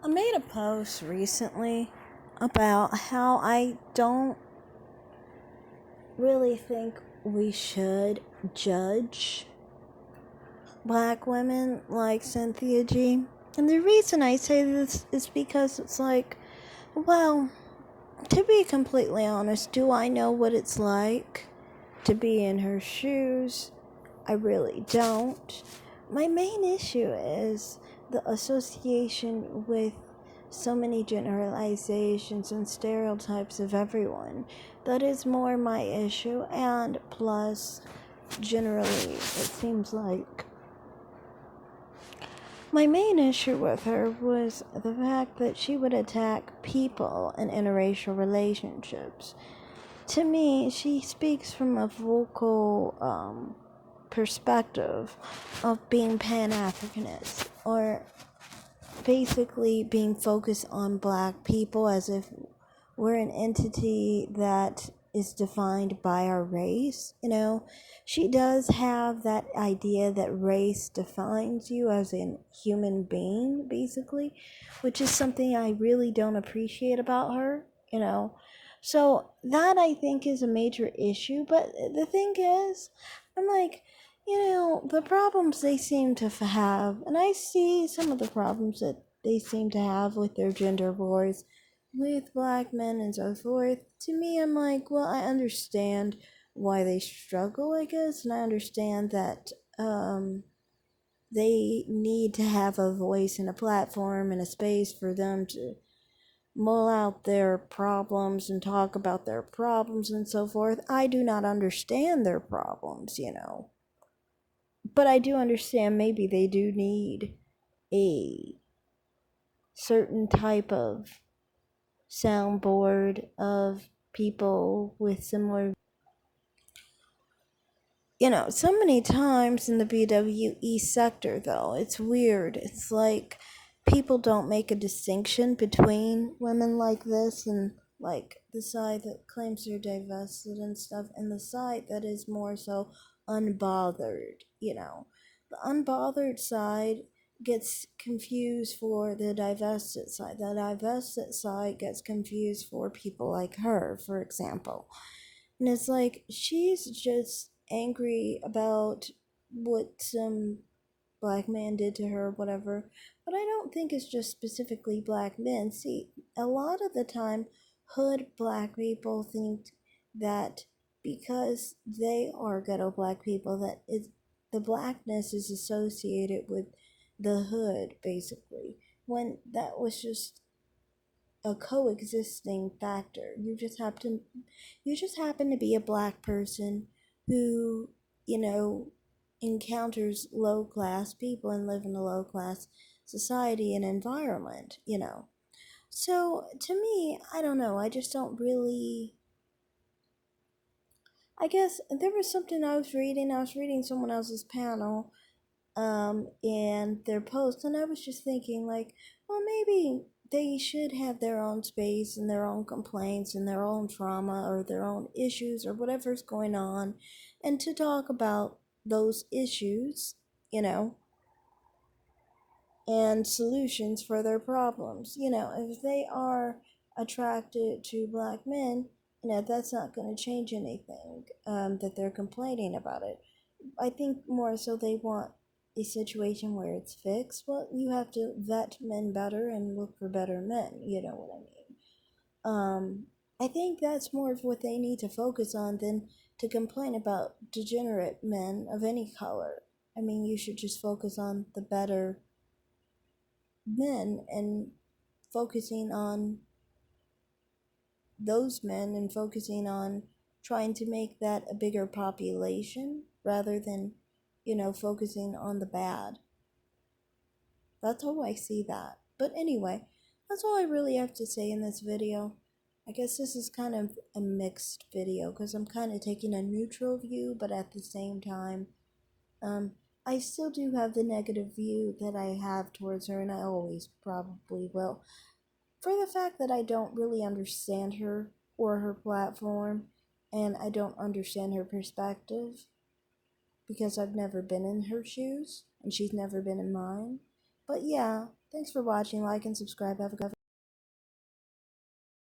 I made a post recently about how I don't really think we should judge black women like Cynthia G. And the reason I say this is because it's like, well, to be completely honest, do I know what it's like to be in her shoes? I really don't. My main issue is the association with so many generalizations and stereotypes of everyone. That is more my issue, and plus, generally, it seems like my main issue with her was the fact that she would attack people in interracial relationships. To me, she speaks from a vocal perspective of being Pan-Africanist, or basically being focused on black people as if we're an entity that is defined by our race. She does have that idea that race defines you as a human being, basically, which is something I really don't appreciate about her. So that I think is a major issue. But the thing is, I'm like, the problems they seem to have, and I see some of the problems that they seem to have with their gender wars, with black men and so forth. To me, I'm like, well, I understand why they struggle, I guess, and I understand that they need to have a voice and a platform and a space for them to mull out their problems and talk about their problems and so forth. I do not understand their problems. But I do understand maybe they do need a certain type of soundboard of people with similar. So many times in the BWE sector, though, it's weird. It's like people don't make a distinction between women like this and like the side that claims they're divested and stuff, and the side that is more so unbothered. The unbothered side gets confused for the divested side. The divested side gets confused for people like her, for example. And it's like she's just angry about what some black man did to her or whatever. But I don't think it's just specifically black men. See, a lot of the time, hood black people think that because they are ghetto black people, that the blackness is associated with the hood, basically. When that was just a coexisting factor. You just happen to be a black person who, encounters low class people and live in a low class society and environment. So to me, I don't know, I just don't really. I guess there was something I was reading someone else's panel and their post, and I was just thinking, like, well, maybe they should have their own space and their own complaints and their own trauma or their own issues or whatever's going on, and to talk about those issues, you know, and solutions for their problems. If they are attracted to black men, that's not going to change anything that they're complaining about it. I think more so they want a situation where it's fixed. Well, you have to vet men better and look for better men. You know what I mean? I think that's more of what they need to focus on than to complain about degenerate men of any color. I mean, you should just focus on the better men and focusing on those men and focusing on trying to make that a bigger population rather than, focusing on the bad. That's how I see that. But anyway, that's all I really have to say in this video. I guess this is kind of a mixed video because I'm kind of taking a neutral view, but at the same time, um, I still do have the negative view that I have towards her, and I always probably will, for the fact that I don't really understand her or her platform, and I don't understand her perspective because I've never been in her shoes and she's never been in mine. But yeah, Thanks for watching. Like and subscribe. Have a good